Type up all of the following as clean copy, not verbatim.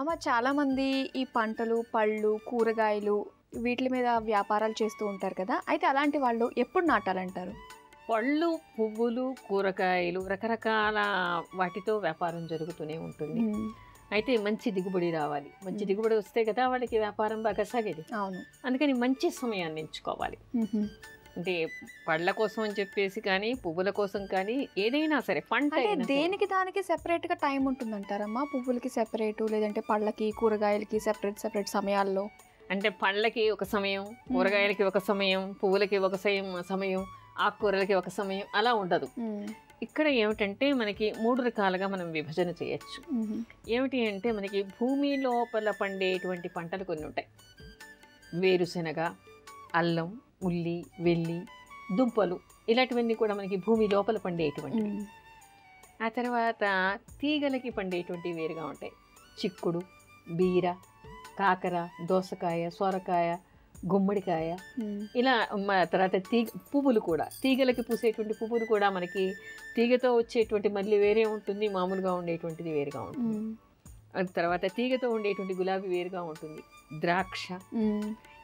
అమ్మ చాలామంది ఈ పంటలు, పళ్ళు, కూరగాయలు వీటి మీద వ్యాపారాలు చేస్తూ ఉంటారు కదా! అయితే అలాంటి వాళ్ళు ఎప్పుడు నాటాలంటారు? పళ్ళు, పువ్వులు, కూరగాయలు రకరకాల వాటితో వ్యాపారం జరుగుతూనే ఉంటుంది. అయితే మంచి దిగుబడి రావాలి. మంచి దిగుబడి వస్తే కదా వాళ్ళకి వ్యాపారం బాగా సాగేది. అవును. అందుకని మంచి సమయాన్ని ఎంచుకోవాలి. అంటే పళ్ళ కోసం అని చెప్పేసి కానీ, పువ్వుల కోసం కానీ, ఏదైనా సరే పంట అంటే దేనికి దానికి సెపరేట్‌గా టైం ఉంటుందంటారమ్మా? పువ్వులకి సెపరేటు, లేదంటే పళ్ళకి, కూరగాయలకి సెపరేట్ సమయాల్లో? అంటే పళ్ళకి ఒక సమయం, కూరగాయలకి ఒక సమయం, పువ్వులకి ఒక సమయం, ఆకుకూరలకి ఒక సమయం అలా ఉండదు. ఇక్కడ ఏమిటంటే మనకి 3 రకాలుగా మనం విభజన చేయొచ్చు. ఏమిటి అంటే మనకి భూమి లోపల పండేటువంటి పంటలు కొన్ని ఉంటాయి. వేరుశెనగ, అల్లం, ఉల్లి, వెల్లి, దుంపలు ఇలాంటివన్నీ కూడా మనకి భూమి లోపల పండేటువంటివి. ఆ తర్వాత తీగలకి పండేటువంటివి వేరుగా ఉంటాయి. చిక్కుడు, బీర, కాకర, దోసకాయ, సొరకాయ, గుమ్మడికాయ ఇలా. తర్వాత పువ్వులు కూడా తీగలకి పూసేటువంటి పువ్వులు కూడా మనకి తీగతో వచ్చేటువంటి మళ్ళీ వేరే ఉంటుంది, మామూలుగా ఉండేటువంటిది వేరుగా ఉంటుంది. తర్వాత తీగతో ఉండేటువంటి గులాబీ వేరుగా ఉంటుంది. ద్రాక్ష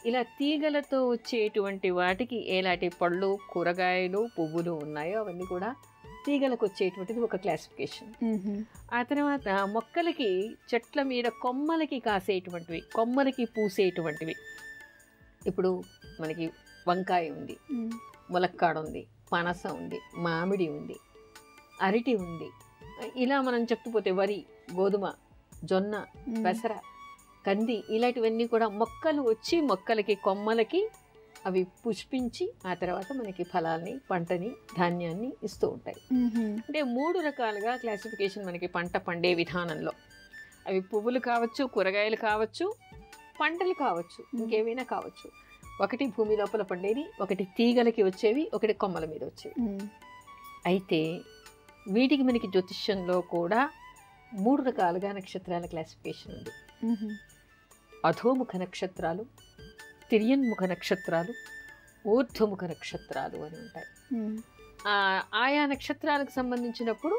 ఇలా తీగలతో వచ్చేటువంటి వాటికి ఎలాంటి పళ్ళు, కూరగాయలు, పువ్వులు ఉన్నాయో అవన్నీ కూడా తీగలకు వచ్చేటువంటిది ఒక క్లాసిఫికేషన్. ఆ తర్వాత మొక్కలకి చెట్ల మీద కొమ్మలకి కాసేటువంటివి, కొమ్మలకి పూసేటువంటివి. ఇప్పుడు మనకి వంకాయ ఉంది, ములక్కాడ ఉంది, పనస ఉంది, మామిడి ఉంది, అరటి ఉంది. ఇలా మనం చెప్పుపోతే వరి, గోధుమ, జొన్న, పెసర, కంది ఇలాంటివన్నీ కూడా మొక్కలు వచ్చి మొక్కలకి కొమ్మలకి అవి పుష్పించి ఆ తర్వాత మనకి ఫలాల్ని, పంటని, ధాన్యాన్ని ఇస్తూ ఉంటాయి. అంటే 3 రకాలుగా క్లాసిఫికేషన్ మనకి పంట పండే విధానంలో. అవి పువ్వులు కావచ్చు, కూరగాయలు కావచ్చు, పంటలు కావచ్చు, ఇంకేమైనా కావచ్చు. ఒకటి భూమి లోపల పండేది, ఒకటి తీగలకి వచ్చేవి, ఒకటి కొమ్మల మీద వచ్చేవి. అయితే వీటికి మనకి జ్యోతిష్యంలో కూడా 3 రకాలుగా నక్షత్రాల క్లాసిఫికేషన్ ఉంది. అధోముఖ నక్షత్రాలు, తిర్యన్ముఖ నక్షత్రాలు, ఊర్ధ్వముఖ నక్షత్రాలు అని ఉంటాయి. ఆయా నక్షత్రాలకు సంబంధించినప్పుడు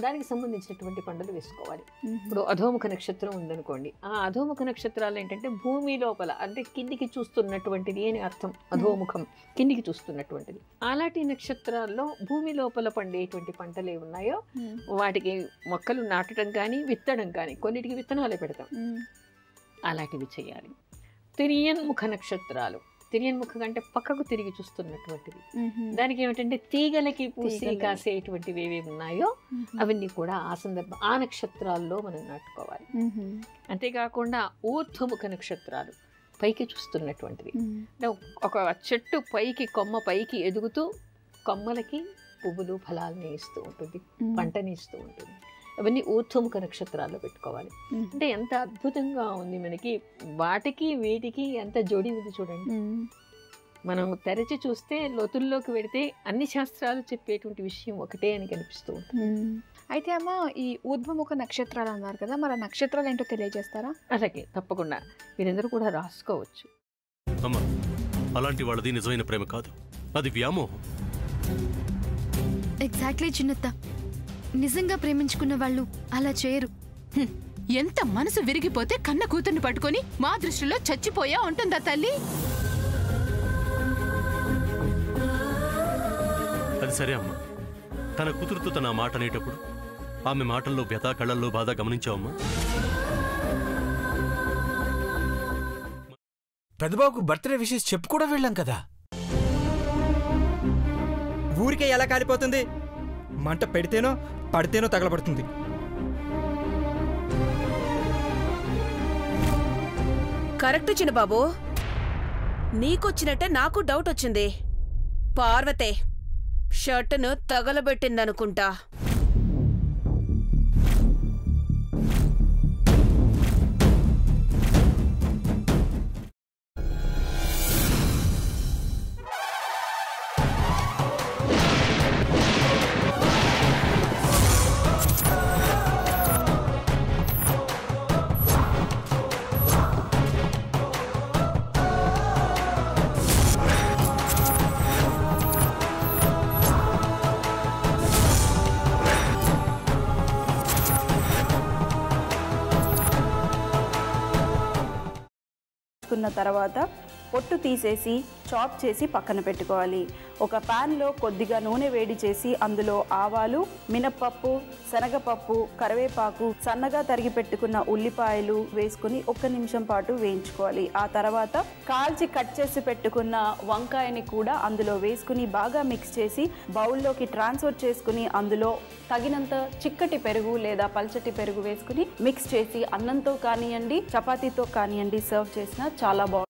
దానికి సంబంధించినటువంటి పంటలు వేసుకోవాలి. ఇప్పుడు అధోముఖ నక్షత్రం ఉందనుకోండి, ఆ అధోముఖ నక్షత్రాలు ఏంటంటే భూమి లోపల అంటే కిందికి చూస్తున్నటువంటిది అని అర్థం. అధోముఖం కిందికి చూస్తున్నటువంటిది. అలాంటి నక్షత్రాల్లో భూమి లోపల పండేటువంటి పంటలు ఏమి ఉన్నాయో వాటికి మొక్కలు నాటడం కానీ, విత్తడం కానీ, కొన్నిటికి విత్తనాలే పెడతాం, అలాంటివి చేయాలి. తిర్యన్ముఖ నక్షత్రాలు, తిర్యన్ముఖ అంటే పక్కకు తిరిగి చూస్తున్నటువంటివి. దానికి ఏమిటంటే తీగలకి పూసి కాసేటువంటివి ఏవేవి ఉన్నాయో అవన్నీ కూడా ఆ నక్షత్రాల్లో మనం నాటుకోవాలి. అంతేకాకుండా ఊర్ధ్వముఖ నక్షత్రాలు పైకి చూస్తున్నటువంటివి. ఒక చెట్టు పైకి, కొమ్మ పైకి ఎదుగుతూ కొమ్మలకి పువ్వులు, ఫలాల్ని ఇస్తూ ఉంటుంది, పంటని ఇస్తూ ఉంటుంది. అవన్నీ ఊర్ధ్వముఖ నక్షత్రాల్లో పెట్టుకోవాలి. అంటే ఎంత అద్భుతంగా ఉంది మనకి, వాటికి వీటికి ఎంత జోడి ఉంది చూడండి. మనం తెరచి చూస్తే లోతుల్లోకి వెడితే అన్ని శాస్త్రాలు చెప్పేటువంటి విషయం ఒకటే అని కనిపిస్తూ ఉంటుంది. అయితే అమ్మ, ఈ ఊర్ధ్వముఖ నక్షత్రాలు అన్నారు కదా, మరి నక్షత్రాలు ఏంటో తెలియజేస్తారా? అలాగే, తప్పకుండా మీరందరూ కూడా రాసుకోవచ్చు. అమ్మా, అలాంటి వాళ్ళది నిజమైన ప్రేమ కాదు, అది వ్యామోహం. ఎగ్జాక్ట్లీ చిన్నత్త, నిజంగా ప్రేమించుకున్న వాళ్ళు అలా చేయరు. ఎంత మనసు విరిగిపోతే కన్న కూతుర్ని పట్టుకొని మా దృష్టిలో చచ్చిపోయా ఉంటుందా తల్లి? అది సరే అమ్మా, తన కూతురుతో తన మాట అనేటప్పుడు ఆమె మాటల్లో వ్యథ, కళ్ళల్లో బాధ గమనించావమ్మా? పెద్దబాబుకు బర్త్డే విషెస్ చెప్పు కూడా వెళ్ళాం కదా. ఊరికే ఎలా కాలిపోతుంది? మంట పెడితేనో పడితేనో తగలబడుతుంది. కరెక్ట్ చిన్నబాబు, నీకొచ్చినట్టే నాకు డౌట్ వచ్చింది. పార్వతే షర్టును తగలబెట్టిందనుకుంటా. తీసుకున్న తర్వాత పొట్టు తీసేసి చాప్ చేసి పక్కన పెట్టుకోవాలి. ఒక ప్యాన్లో కొద్దిగా నూనె వేడి చేసి అందులో ఆవాలు, మినప్పప్పు, శనగపప్పు, కరివేపాకు, సన్నగా తరిగి పెట్టుకున్న ఉల్లిపాయలు వేసుకుని 1 నిమిషం పాటు వేయించుకోవాలి. ఆ తర్వాత కాల్చి కట్ చేసి పెట్టుకున్న వంకాయని కూడా అందులో వేసుకుని బాగా మిక్స్ చేసి బౌల్లోకి ట్రాన్స్ఫర్ చేసుకుని అందులో తగినంత చిక్కటి పెరుగు లేదా పల్చటి పెరుగు వేసుకుని మిక్స్ చేసి అన్నంతో కానివ్వండి, చపాతీతో కానివ్వండి సర్వ్ చేసినా చాలా బాగుంటుంది.